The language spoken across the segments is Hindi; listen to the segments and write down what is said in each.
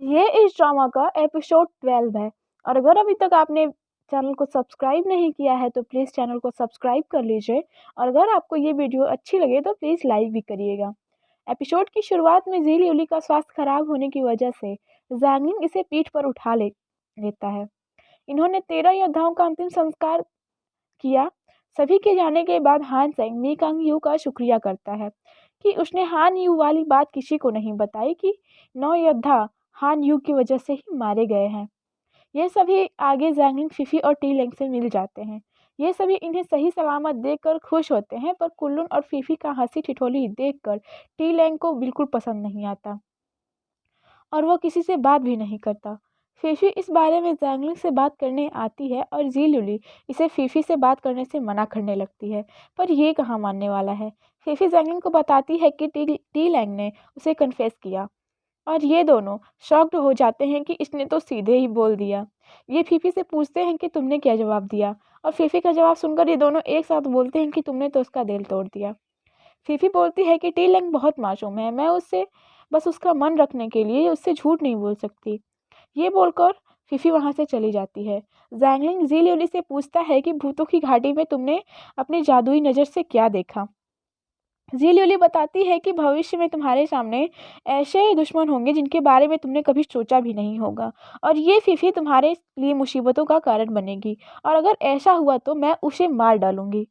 ये इस ड्रामा का एपिसोड 12 है। और अगर अभी तक आपने चैनल को सब्सक्राइब नहीं किया है तो प्लीज़ चैनल को सब्सक्राइब कर लीजिए। और अगर आपको ये वीडियो अच्छी लगे तो प्लीज़ लाइक भी करिएगा। एपिसोड की शुरुआत में जी लियोली का स्वास्थ्य खराब होने की वजह से जैंगलिंग इसे पीठ पर उठा लेता है। इन्होंने 13 योद्धाओं का अंतिम संस्कार किया। सभी के जाने के बाद हान सेंग मी कांग यू का शुक्रिया करता है कि उसने हान यू वाली बात किसी को नहीं बताई कि 9 योद्धा हान यू की वजह से ही मारे गए हैं। ये सभी आगे जैंगलिंग, फिफी और टी लेंग से मिल जाते हैं। ये सभी इन्हें सही सलामत देखकर खुश होते हैं, पर कुल्लून और फिफी का हंसी ठिठोली देखकर टी लेंग को बिल्कुल पसंद नहीं आता और वो किसी से बात भी नहीं करता। फिफी इस बारे में जैंगलिंग से बात करने आती है और जी लुली इसे फिफी से बात करने से मना करने लगती है, पर ये कहाँ मानने वाला है। फिफी जैंगलिंग को बताती है कि टी लैंग ने उसे कन्फेस किया और ये दोनों शॉक्ड हो जाते हैं कि इसने तो सीधे ही बोल दिया। ये फीफी से पूछते हैं कि तुमने क्या जवाब दिया, और फीफी का जवाब सुनकर ये दोनों एक साथ बोलते हैं कि तुमने तो उसका दिल तोड़ दिया। फीफी बोलती है कि टी लैंग बहुत मासूम है, मैं उससे बस उसका मन रखने के लिए उससे झूठ नहीं बोल सकती। ये बोलकर फीफी वहाँ से चली जाती है। जैंगलिंग जी लियोली से पूछता है कि भूतों की घाटी में तुमने अपनी जादुई नज़र से क्या देखा। जी लियोली बताती है कि भविष्य में तुम्हारे सामने ऐसे दुश्मन होंगे जिनके बारे में तुमने कभी सोचा भी नहीं होगा, और ये फीफी तुम्हारे लिए मुसीबतों का कारण बनेगी, और अगर ऐसा हुआ तो मैं उसे मार डालूंगी।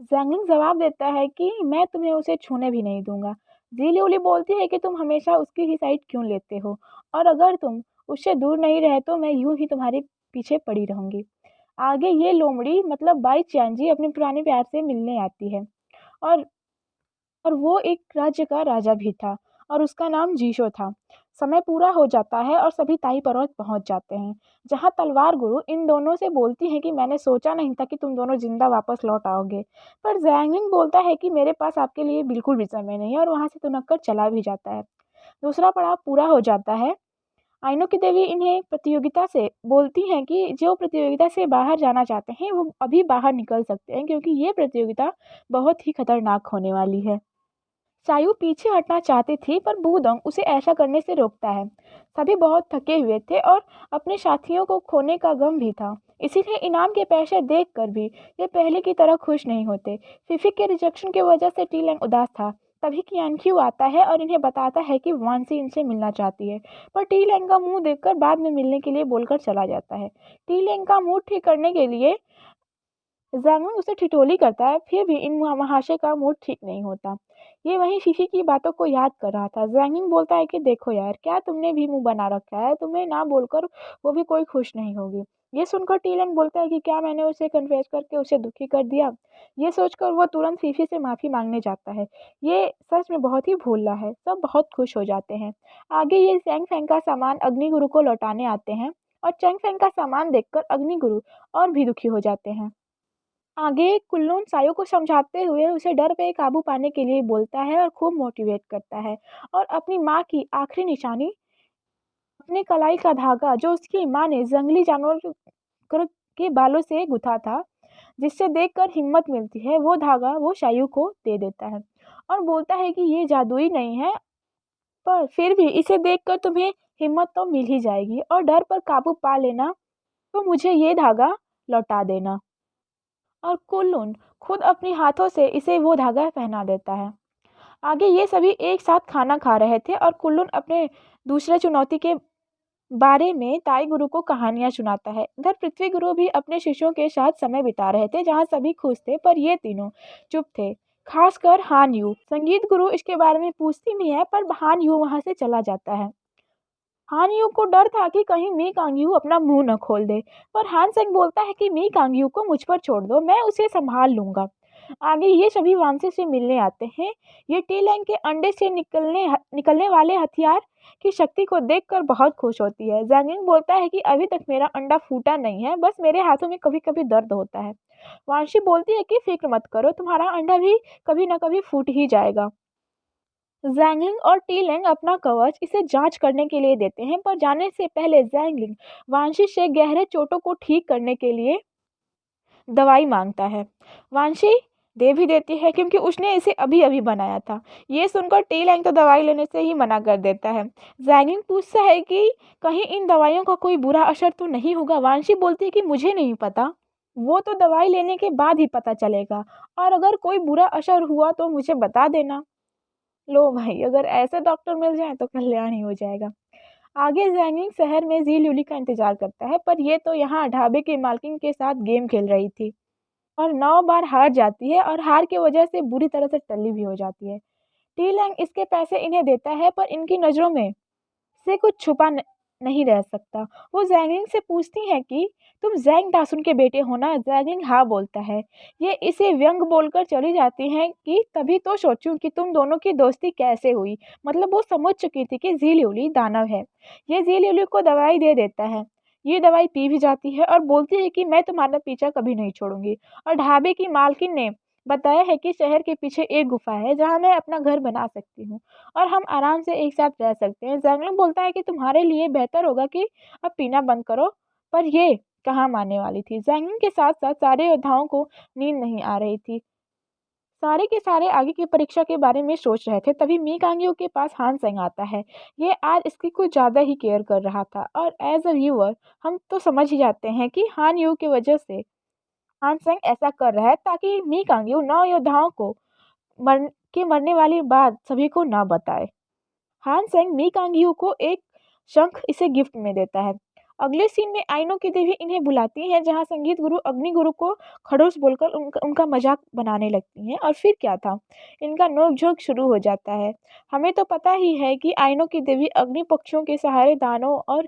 जैंगलिंग जवाब देता है कि मैं तुम्हें उसे छूने भी नहीं दूंगा। जी लियोली बोलती है कि तुम हमेशा उसकी ही साइड क्यों लेते हो, और अगर तुम उससे दूर नहीं रहे तो मैं यूं ही तुम्हारे पीछे पड़ी रहूंगी। आगे ये लोमड़ी मतलब बाई चैनजी अपने पुराने प्यार से मिलने आती है, और वो एक राज्य का राजा भी था और उसका नाम जीशो था। समय पूरा हो जाता है और सभी ताई पर्वत पहुंच जाते हैं, जहां तलवार गुरु इन दोनों से बोलती है कि मैंने सोचा नहीं था कि तुम दोनों जिंदा वापस लौट आओगे। पर जैंगिंग बोलता है कि मेरे पास आपके लिए बिल्कुल भी समय नहीं है, और वहां से तुनक कर चला भी जाता है। दूसरा पड़ाव पूरा हो जाता है। आइनो की देवी इन्हें प्रतियोगिता से बोलती हैं कि जो प्रतियोगिता से बाहर जाना चाहते हैं वो अभी बाहर निकल सकते हैं, क्योंकि ये प्रतियोगिता बहुत ही खतरनाक होने वाली है। चायू पीछे हटना चाहती थी, पर बूदोंग उसे ऐसा करने से रोकता है। सभी बहुत थके हुए थे और अपने साथियों को खोने का गम भी था, इसीलिए इनाम के पैसे देखकर भी ये पहले की तरह खुश नहीं होते। फिफी के रिजेक्शन की वजह से टीलैंग उदास था। तभी कियानक्यू आता है और इन्हें बताता है कि वांसी इनसे मिलना चाहती है, पर टीलैंग का मुंह देखकर बाद में मिलने के लिए बोलकर चला जाता है। टीलैंग का मूड ठीक करने के लिए जैंगमिंग उसे ठिठोली करता है, फिर भी इन महाशय का मूड ठीक नहीं होता। ये वहीं फीफी की बातों को याद कर रहा था। जैंगमिंग बोलता है कि देखो यार, क्या तुमने भी मुंह बना रखा है, तुम्हें ना बोलकर वो भी कोई खुश नहीं होगी। ये सुनकर टीलैंग बोलता है कि क्या मैंने उसे कन्फेस करके उसे दुखी कर दिया। ये सोचकर वो तुरंत फीफी से माफी मांगने जाता है। ये सच में बहुत ही भोला है। सब बहुत खुश हो जाते हैं। आगे ये चैंग फैंग का सामान अग्निगुरु को लौटाने आते हैं, और चैंग फैंग का सामान देखकर अग्निगुरु और भी दुखी हो जाते हैं। आगे कुल्लून सायो को समझाते हुए उसे डर पे काबू पाने के लिए बोलता है और खूब मोटिवेट करता है, और अपनी माँ की आखिरी निशानी, अपने कलाई का धागा जो उसकी माँ ने जंगली जानवर के बालों से गुथा था, जिससे देखकर हिम्मत मिलती है, वो धागा वो शायू को दे देता है और बोलता है कि ये जादुई नहीं है, पर फिर भी इसे देखकर तुम्हें हिम्मत तो मिल ही जाएगी, और डर पर काबू पा लेना तो मुझे ये धागा लौटा देना। और कुल्लून खुद अपने हाथों से इसे वो धागा पहना देता है। आगे ये सभी एक साथ खाना खा रहे थे और कुल्लून अपने दूसरे चुनौती के बारे में ताई गुरु को कहानियां सुनाता है। इधर पृथ्वी गुरु भी अपने शिष्यों के साथ समय बिता रहे थे, जहां सभी खुश थे, पर ये तीनों चुप थे। खासकर हान यू। संगीत गुरु इसके बारे में पूछती भी है, पर हान यू वहां से चला जाता है। हान यू को डर था कि कहीं मी कांगयू अपना मुंह न खोल दे, पर हान सेंग बोलता है कि मी कांगयू को मुझ पर छोड़ दो, मैं उसे संभाल लूंगा। आगे ये सभी वांसे से मिलने आते हैं। ये टी लैंग के अंडे से निकलने वाले हथियार की शक्ति को देखकर बहुत खुश होती है। जैंगिंग बोलता है कि अभी तक मेरा अंडा फूटा नहीं है, बस मेरे हाथों में कभी कभी दर्द होता है। वांशी बोलती है कि फिक्र मत करो, तुम्हारा अंडा भी कभी न कभी फूट ही जाएगा। जैंगलिंग और टीलैंग अपना कवच इसे जांच करने के लिए देते हैं, पर जाने से पहले जैंगलिंग वांशी से गहरे चोटों को ठीक करने के लिए दवाई मांगता है। वांशी दे भी देती है क्योंकि उसने इसे अभी अभी बनाया था। ये सुनकर टी लैंग तो दवाई लेने से ही मना कर देता है। जैंगिंग पूछता है कि कहीं इन दवाइयों का कोई बुरा असर तो नहीं होगा। वांशी बोलती है कि मुझे नहीं पता, वो तो दवाई लेने के बाद ही पता चलेगा, और अगर कोई बुरा असर हुआ तो मुझे बता देना। लो भाई, अगर ऐसे डॉक्टर मिल जाए तो कल्याण ही हो जाएगा। आगे जैंगिंग शहर में जी ल्यूली का इंतजार करता है, पर ये तो यहाँ ढाबे की मालकिन के साथ गेम खेल रही थी और 9 बार हार जाती है और हार की वजह से बुरी तरह से टल्ली भी हो जाती है। टी लैंग इसके पैसे इन्हें देता है, पर इनकी नज़रों में से कुछ छुपा नहीं रह सकता। वो जैंगिंग से पूछती है कि तुम जैंग दासुन के बेटे हो ना? जैंगिंग हाँ बोलता है। ये इसे व्यंग बोलकर चली जाती हैं कि तभी तो सोचूं कि तुम दोनों की दोस्ती कैसे हुई। मतलब वो समझ चुकी थी कि जी ल्यूली दानव है। ये जी ल्यूली को दवाई दे देता है। ये दवाई पी भी जाती है और बोलती है कि मैं तुम्हारा पीछा कभी नहीं छोड़ूंगी। और ढाबे की मालकिन ने बताया है कि शहर के पीछे एक गुफा है जहाँ मैं अपना घर बना सकती हूँ और हम आराम से एक साथ रह सकते हैं। जैंगलिंग बोलता है कि तुम्हारे लिए बेहतर होगा कि अब पीना बंद करो, पर ये कहाँ मानने वाली थी। जैंगलिंग के साथ साथ सारे योद्धाओं को नींद नहीं आ रही थी। सारे के सारे आगे की परीक्षा के बारे में सोच रहे थे। तभी मी कांगियो के पास हान सेंग आता है। ये आज इसकी कुछ ज़्यादा ही केयर कर रहा था और एज अ व्यूअर हम तो समझ ही जाते हैं कि हान यू की वजह से हान सेंग ऐसा कर रहा है ताकि मी कांगियो 9 योद्धाओं को मरने वाली बात सभी को ना बताए। हान सेंग मी कांगियो को एक शंख इसे गिफ्ट में देता है। अगले सीन में आइनो की देवी इन्हें बुलाती हैं जहां संगीत गुरु अग्नि गुरु को खड़ूस बोलकर उनका मजाक बनाने लगती हैं। और फिर क्या था, इनका नोक-झोंक शुरू हो जाता है। हमें तो पता ही है कि आइनो की देवी अग्नि पक्षियों के सहारे दानों और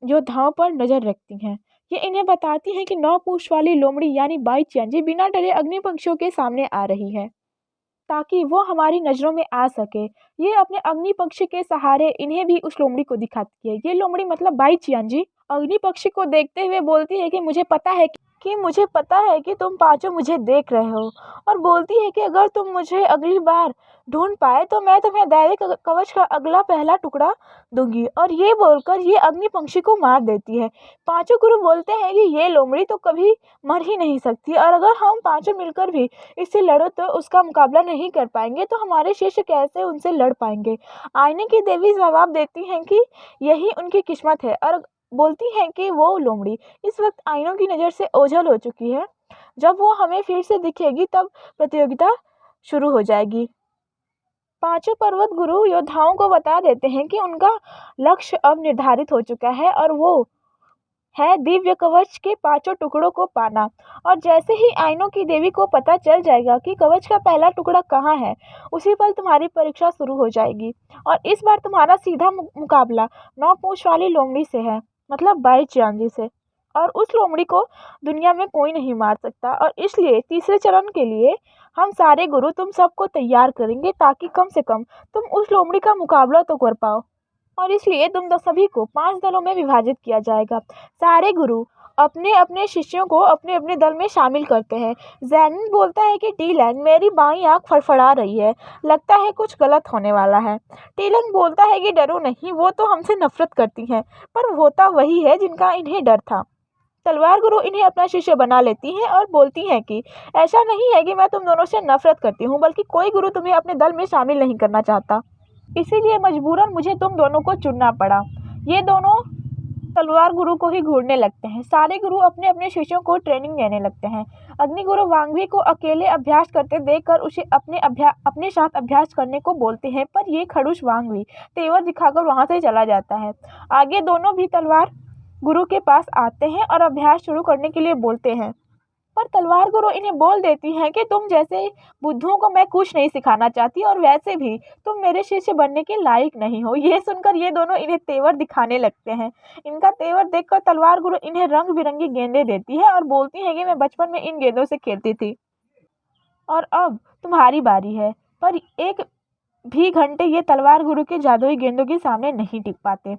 योद्धाओं पर नजर रखती हैं। ये इन्हें बताती हैं कि 9 पूंछ वाली लोमड़ी यानी बाई चियांजी बिना डरे अग्नि पक्षियों के सामने आ रही है ताकि वो हमारी नज़रों में आ सके। ये अपने अग्नि पक्षी के सहारे इन्हें भी उस लोमड़ी को दिखाती है। ये लोमड़ी मतलब बाई चियांजी अग्नि पक्षी को देखते हुए बोलती है कि मुझे पता है कि तुम पांचों मुझे देख रहे हो, और बोलती है कि अगर तुम मुझे अगली बार ढूंढ पाए तो मैं तुम्हें दैविक कवच का अगला पहला टुकड़ा दूंगी। और ये बोलकर ये अग्नि पक्षी को मार देती है। पांचों गुरु बोलते हैं कि ये लोमड़ी तो कभी मर ही नहीं सकती, और अगर हम पांचों मिलकर भी इससे लड़ो तो उसका मुकाबला नहीं कर पाएंगे, तो हमारे शिष्य कैसे उनसे लड़ पाएंगे। आईने की देवी जवाब देती हैं कि यही उनकी किस्मत है, और बोलती हैं कि वो लोमड़ी इस वक्त आइनों की नज़र से ओझल हो चुकी है। जब वो हमें फिर से दिखेगी तब प्रतियोगिता शुरू हो जाएगी। पांचों पर्वत गुरु योद्धाओं को बता देते हैं कि उनका लक्ष्य अब निर्धारित हो चुका है और वो है दिव्य कवच के पांचों टुकड़ों को पाना। और जैसे ही आइनों की देवी को पता चल जाएगा कि कवच का पहला टुकड़ा कहाँ है, उसी पल तुम्हारी परीक्षा शुरू हो जाएगी। और इस बार तुम्हारा सीधा मुकाबला 9 पूंछ वाली लोमड़ी से है, मतलब बाई चांदी से। और उस लोमड़ी को दुनिया में कोई नहीं मार सकता, और इसलिए तीसरे चरण के लिए हम सारे गुरु तुम सबको तैयार करेंगे ताकि कम से कम तुम उस लोमड़ी का मुकाबला तो कर पाओ। और इसलिए तुम सभी को 5 दलों में विभाजित किया जाएगा। सारे गुरु अपने अपने शिष्यों को अपने अपने दल में शामिल करते हैं। जैनिंग बोलता है कि टीलैंग मेरी बाईं आंख फड़फड़ा रही है, लगता है कुछ गलत होने वाला है। टीलैंग बोलता है कि डरो नहीं, वो तो हमसे नफरत करती हैं, पर होता वही है जिनका इन्हें डर था। तलवार गुरु इन्हें अपना शिष्य बना लेती हैं और बोलती हैं कि ऐसा नहीं है कि मैं तुम दोनों से नफरत करती हूँ, बल्कि कोई गुरु तुम्हें अपने दल में शामिल नहीं करना चाहता, इसीलिए मजबूरन मुझे तुम दोनों को चुनना पड़ा। ये दोनों तलवार गुरु को ही घूरने लगते हैं। सारे गुरु अपने अपने शिष्यों को ट्रेनिंग देने लगते हैं। अग्नि गुरु वांगवी को अकेले अभ्यास करते देखकर उसे अपने साथ अभ्यास करने को बोलते हैं, पर ये खड़ूस वांगवी तेवर दिखाकर वहां से चला जाता है। आगे दोनों भी तलवार गुरु के पास आते हैं और अभ्यास शुरू करने के लिए बोलते हैं, पर तलवार गुरु इन्हें बोल देती हैं कि तुम जैसे बुद्धुओं को मैं कुछ नहीं सिखाना चाहती, और वैसे भी तुम मेरे शिष्य बनने के लायक नहीं हो। ये सुनकर ये दोनों इन्हें तेवर दिखाने लगते हैं। इनका तेवर देखकर तलवार गुरु इन्हें रंग बिरंगी गेंदें देती है और बोलती है कि मैं बचपन में इन गेंदों से खेलती थी और अब तुम्हारी बारी है। पर एक भी घंटे ये तलवार गुरु के जादुई गेंदों के सामने नहीं टिक पाते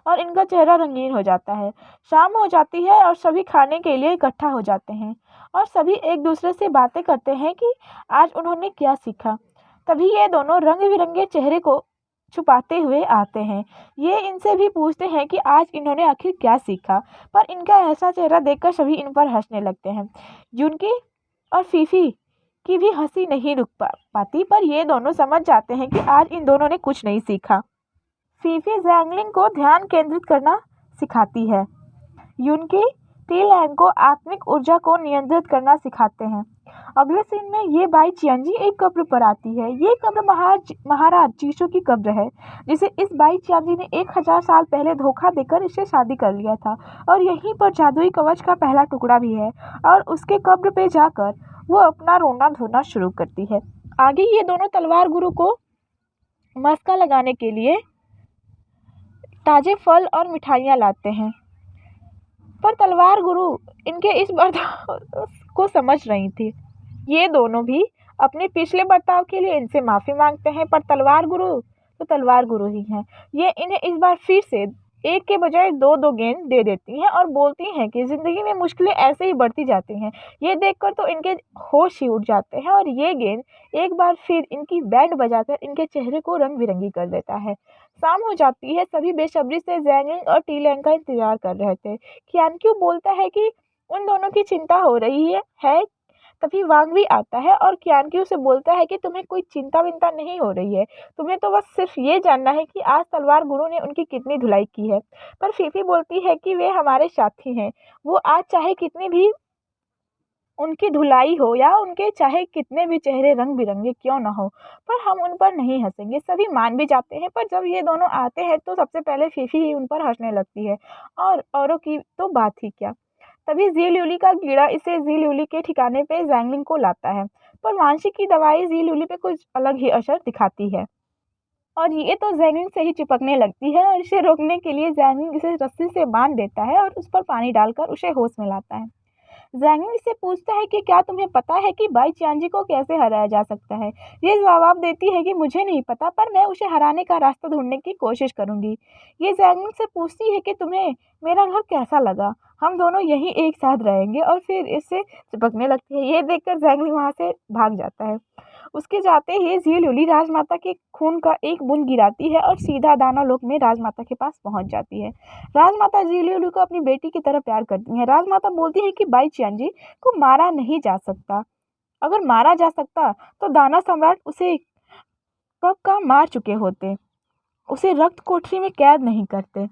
और इनका चेहरा रंगीन हो जाता है। शाम हो जाती है और सभी खाने के लिए इकट्ठा हो जाते हैं और सभी एक दूसरे से बातें करते हैं कि आज उन्होंने क्या सीखा। तभी ये दोनों रंग बिरंगे चेहरे को छुपाते हुए आते हैं। ये इनसे भी पूछते हैं कि आज इन्होंने आखिर क्या सीखा, पर इनका ऐसा चेहरा देखकर सभी इन पर हंसने लगते हैं। यूनकी और फीफी की भी हंसी नहीं रुक पाती, पर ये दोनों समझ जाते हैं कि आज इन दोनों ने कुछ नहीं सीखा। फीफी ज़ैंगलिंग को ध्यान केंद्रित करना सिखाती है। यूनकी टी-लैंग को आत्मिक ऊर्जा को नियंत्रित करना सिखाते हैं। अगले सीन में ये बाई चियांजी एक कब्र पर आती है। ये कब्र महाराज जीशू की कब्र है, जिसे इस बाई चियांजी ने 1000 साल पहले धोखा देकर इससे शादी कर लिया था, और यहीं पर जादुई कवच का पहला टुकड़ा भी है। और उसके कब्र पे जाकर वो अपना रोना धोना शुरू करती है। आगे ये दोनों तलवार गुरु को मस्का लगाने के लिए ताजे फल और मिठाइयाँ लाते हैं, पर तलवार गुरु इनके इस बर्ताव को समझ रही थी। ये दोनों भी अपने पिछले बर्ताव के लिए इनसे माफ़ी मांगते हैं, पर तलवार गुरु तो तलवार गुरु ही हैं। ये इन्हें इस बार फिर से एक के बजाय दो गेंद दे देती हैं और बोलती हैं कि ज़िंदगी में मुश्किलें ऐसे ही बढ़ती जाती हैं। ये देखकर तो इनके होश ही उड़ जाते हैं, और ये गेंद एक बार फिर इनकी बैंड बजाकर इनके चेहरे को रंग बिरंगी कर देता है। शाम हो जाती है। सभी बेसब्री से ज़ैंगलिंग और टी-लैंग का इंतजार कर रहे थे। क्यानक्यू बोलता है कि उन दोनों की चिंता हो रही है। तभी वांग भी आता है और क्यानक्यू से बोलता है कि तुम्हें कोई चिंता विंता नहीं हो रही है, तुम्हें तो बस सिर्फ ये जानना है कि आज तलवार गुरु ने उनकी कितनी धुलाई की है। पर फीफी बोलती है कि वे हमारे साथी हैं, वो आज चाहे कितनी भी उनकी धुलाई हो या उनके चाहे कितने भी चेहरे रंग बिरंगे क्यों ना हो, पर हम उन पर नहीं हंसेंगे। सभी मान भी जाते हैं, पर जब ये दोनों आते हैं तो सबसे पहले फीफी ही उन पर हंसने लगती है, और औरों की तो बात ही क्या। तभी जी ल्यूली का कीड़ा इसे जी ल्यूली के ठिकाने पे ज़ैंगलिंग को लाता है, पर वांशी की दवाई जी ल्यूली पे कुछ अलग ही असर दिखाती है, और ये तो ज़ैंगलिंग से ही चिपकने लगती है, और इसे रोकने के लिए ज़ैंगलिंग इसे रस्सी से बांध देता है और उस पर पानी डालकर उसे होश में लाता है। ज़ैंगलिंग इससे पूछता है कि क्या तुम्हें पता है कि बाई चियांजी को कैसे हराया जा सकता है। ये जवाब देती है कि मुझे नहीं पता, पर मैं उसे हराने का रास्ता ढूंढने की कोशिश करूंगी। ये ज़ैंगलिंग से पूछती है कि तुम्हें मेरा घर कैसा लगा, हम दोनों यहीं एक साथ रहेंगे, और फिर इससे चिपकने लगती है। ये देखकर ज़ैंगलिंग वहाँ से भाग जाता है। उसके जाते ही जी ल्यूली राजमाता के खून का एक बूंद गिराती है और सीधा दानवलोक में राजमाता के पास पहुंच जाती है। राजमाता जी ल्यूली को अपनी बेटी की तरह प्यार करती हैं। राजमाता बोलती है कि बाई चियांजी को मारा नहीं जा सकता, अगर मारा जा सकता तो दाना सम्राट उसे कब का मार चुके होते, उसे रक्त कोठरी में कैद नहीं करते।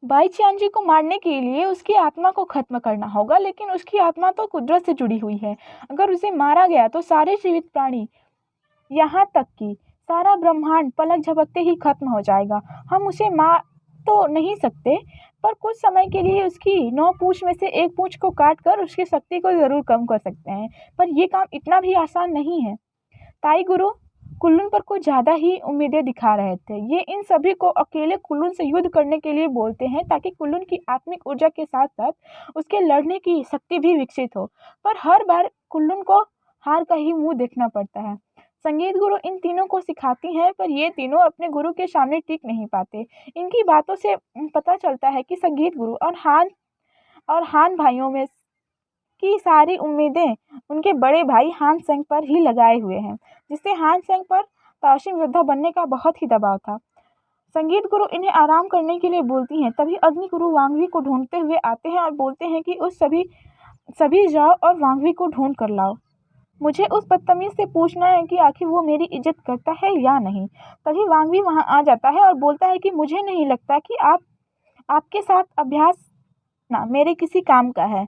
बाई चियांजी को मारने के लिए उसकी आत्मा को खत्म करना होगा, लेकिन उसकी आत्मा तो कुदरत से जुड़ी हुई है। अगर उसे मारा गया तो सारे जीवित प्राणी, यहाँ तक कि सारा ब्रह्मांड पलक झपकते ही खत्म हो जाएगा। हम उसे मार तो नहीं सकते, पर कुछ समय के लिए उसकी 9 पूंछ में से एक पूंछ को काट कर उसकी शक्ति को ज़रूर कम कर सकते हैं, पर ये काम इतना भी आसान नहीं है। ताई गुरु कुल्लून पर कुछ ज़्यादा ही उम्मीदें दिखा रहे थे। ये इन सभी को अकेले कुल्लून से युद्ध करने के लिए बोलते हैं, ताकि कुल्लून की आत्मिक ऊर्जा के साथ साथ उसके लड़ने की शक्ति भी विकसित हो, पर हर बार कुल्लून को हार का ही मुंह देखना पड़ता है। संगीत गुरु इन तीनों को सिखाती हैं, पर ये तीनों अपने गुरु के सामने टिक नहीं पाते। इनकी बातों से पता चलता है कि संगीत गुरु और हान भाइयों में की सारी उम्मीदें उनके बड़े भाई हान सेंग पर ही लगाए हुए हैं, जिससे हान सेंग पर ताओशिन योद्धा बनने का बहुत ही दबाव था। संगीत गुरु इन्हें आराम करने के लिए बोलती हैं। तभी अग्नि गुरु वांगवी को ढूंढते हुए आते हैं और बोलते हैं कि उस सभी जाओ और वांगवी को ढूंढ कर लाओ। मुझे उस बदतमीज से पूछना है कि आखिर वो मेरी इज्जत करता है या नहीं। तभी वांगवी वहां आ जाता है और बोलता है कि मुझे नहीं लगता कि आपके साथ अभ्यास ना मेरे किसी काम का है,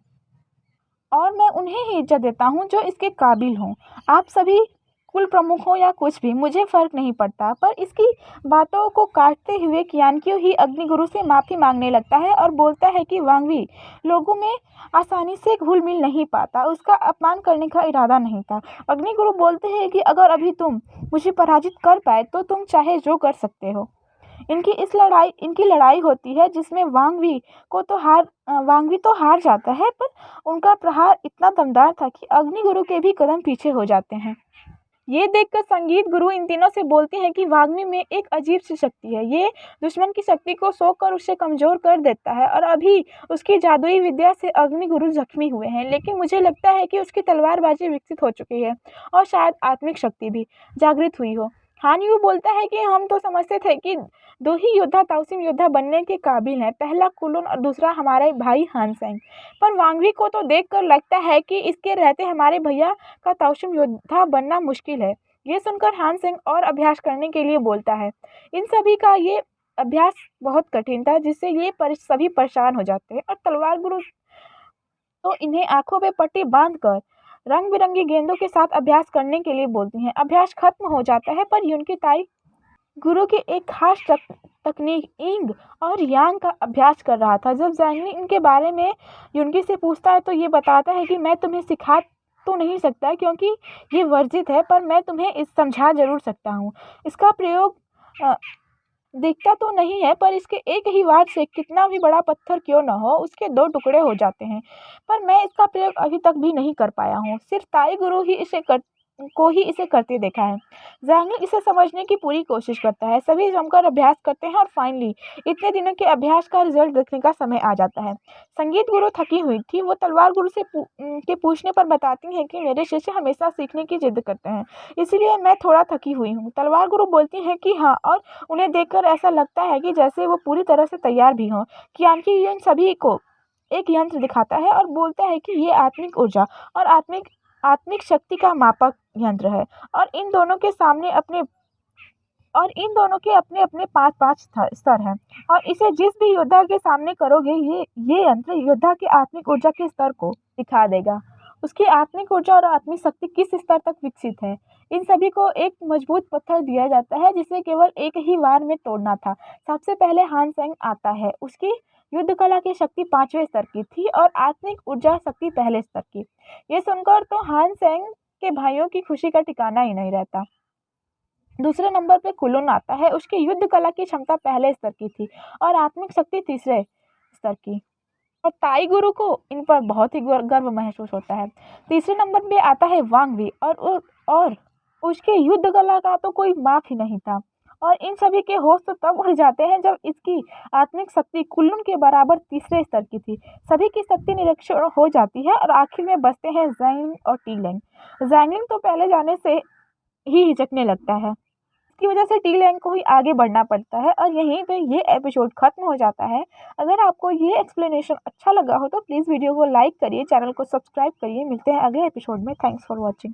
और मैं उन्हें ही इज्जत देता हूँ जो इसके काबिल हों। आप सभी कुल प्रमुख हो या कुछ भी, मुझे फ़र्क नहीं पड़ता। पर इसकी बातों को काटते हुए क्यानक्यू ही अग्निगुरु से माफ़ी मांगने लगता है और बोलता है कि वांगवी लोगों में आसानी से घुल मिल नहीं पाता, उसका अपमान करने का इरादा नहीं था। अग्निगुरु बोलते हैं कि अगर अभी तुम मुझे पराजित कर पाए तो तुम चाहे जो कर सकते हो। इनकी लड़ाई होती है, जिसमें वांगवी तो हार जाता है, पर उनका प्रहार इतना दमदार था कि अग्निगुरु के भी कदम पीछे हो जाते हैं। ये देखकर संगीत गुरु इन तीनों से बोलते हैं कि वांगवी में एक अजीब सी शक्ति है। ये दुश्मन की शक्ति को सोखकर उसे कमजोर कर देता है, और अभी उसकी जादुई विद्या से अग्निगुरु जख्मी हुए हैं, लेकिन मुझे लगता है कि उसकी तलवारबाजी विकसित हो चुकी है और शायद आत्मिक शक्ति भी जागृत हुई हो। हान यू बोलता है कि हम तो समझते थे कि दो ही योद्धा ताउसिम योद्धा बनने के काबिल हैं, पहला कुलोन और दूसरा हमारे भाई हान सेंग। पर वांगवी को तो देखकर लगता है कि इसके रहते हमारे भैया का ताउसिम योद्धा बनना मुश्किल है। ये सुनकर हान सेंग और अभ्यास करने के लिए बोलता है। इन सभी का ये अभ्यास बहुत कठिन था, जिससे ये सभी परेशान हो जाते हैं और तलवार गुरु तो इन्हें आंखों पे पट्टी बांधकर रंग बिरंगी गेंदों के साथ अभ्यास करने के लिए बोलती हैं। अभ्यास खत्म हो जाता है, पर युनकी ताई गुरु की एक खास तकनीक इंग और यांग का अभ्यास कर रहा था। जब जैंगली इनके बारे में युनकी से पूछता है तो ये बताता है कि मैं तुम्हें सिखा तो नहीं सकता क्योंकि ये वर्जित है, पर मैं तुम्हें इस समझा जरूर सकता हूँ। इसका प्रयोग दिखता तो नहीं है, पर इसके एक ही वार से कितना भी बड़ा पत्थर क्यों न हो उसके दो टुकड़े हो जाते हैं। पर मैं इसका प्रयोग अभी तक भी नहीं कर पाया हूँ। सिर्फ ताई गुरु ही इसे करते देखा है। जैंगली इसे समझने की पूरी कोशिश करता है। सभी जमकर अभ्यास करते हैं और फाइनली इतने दिनों के अभ्यास का रिजल्ट देखने का समय आ जाता है। संगीत गुरु थकी हुई थी। वो तलवार गुरु से के पूछने पर बताती हैं कि मेरे शिष्य हमेशा सीखने की जिद करते हैं, इसीलिए मैं थोड़ा थकी हुई हूँ। तलवार गुरु बोलती हैं कि हाँ, और उन्हें देखकर ऐसा लगता है कि जैसे वो पूरी तरह से तैयार भी हों। कियानकी इन सभी को एक यंत्र दिखाता है और बोलता है कि ये आत्मिक ऊर्जा और आत्मिक शक्ति का मापक यंत्र है और इन दोनों के अपने अपने 5-5 स्तर हैं और इसे जिस भी योद्धा के सामने करोगे ये यंत्र योद्धा के आत्मिक ऊर्जा के स्तर को दिखा देगा। उसकी आत्मिक ऊर्जा और आत्मिक शक्ति किस स्तर तक विकसित है। इन सभी को एक मजबूत पत्थर दिया जाता है जिसे केवल एक ही वार में तोड़ना था। सबसे पहले हान सेंग आता है। उसकी युद्ध कला की शक्ति 5वें स्तर की थी और आत्मिक ऊर्जा शक्ति पहले स्तर की। ये सुनकर तो हान सेंग के भाइयों की खुशी का ठिकाना ही नहीं रहता। दूसरे नंबर पे कुलोन आता है। उसकी युद्ध कला की क्षमता पहले स्तर की थी और आत्मिक शक्ति तीसरे स्तर की। और ताई गुरु को इन पर बहुत ही गर्व महसूस होता है। तीसरे नंबर पे आता है वांगवी और उसके युद्ध कला का तो कोई माप ही नहीं था। और इन सभी के होश तो तब उड़ जाते हैं जब इसकी आत्मिक शक्ति कुल्लून के बराबर तीसरे स्तर की थी। सभी की शक्ति निरीक्षण हो जाती है और आखिर में बचते हैं जैंगलिंग और टीलैंग। जैंगलिंग तो पहले जाने से ही हिचकने लगता है। इसकी वजह से टीलैंग को ही आगे बढ़ना पड़ता है और यहीं पे ये एपिसोड खत्म हो जाता है। अगर आपको ये एक्सप्लेनेशन अच्छा लगा हो तो प्लीज़ वीडियो को लाइक करिए, चैनल को सब्सक्राइब करिए। मिलते हैं अगले एपिसोड में। Thanks for watching.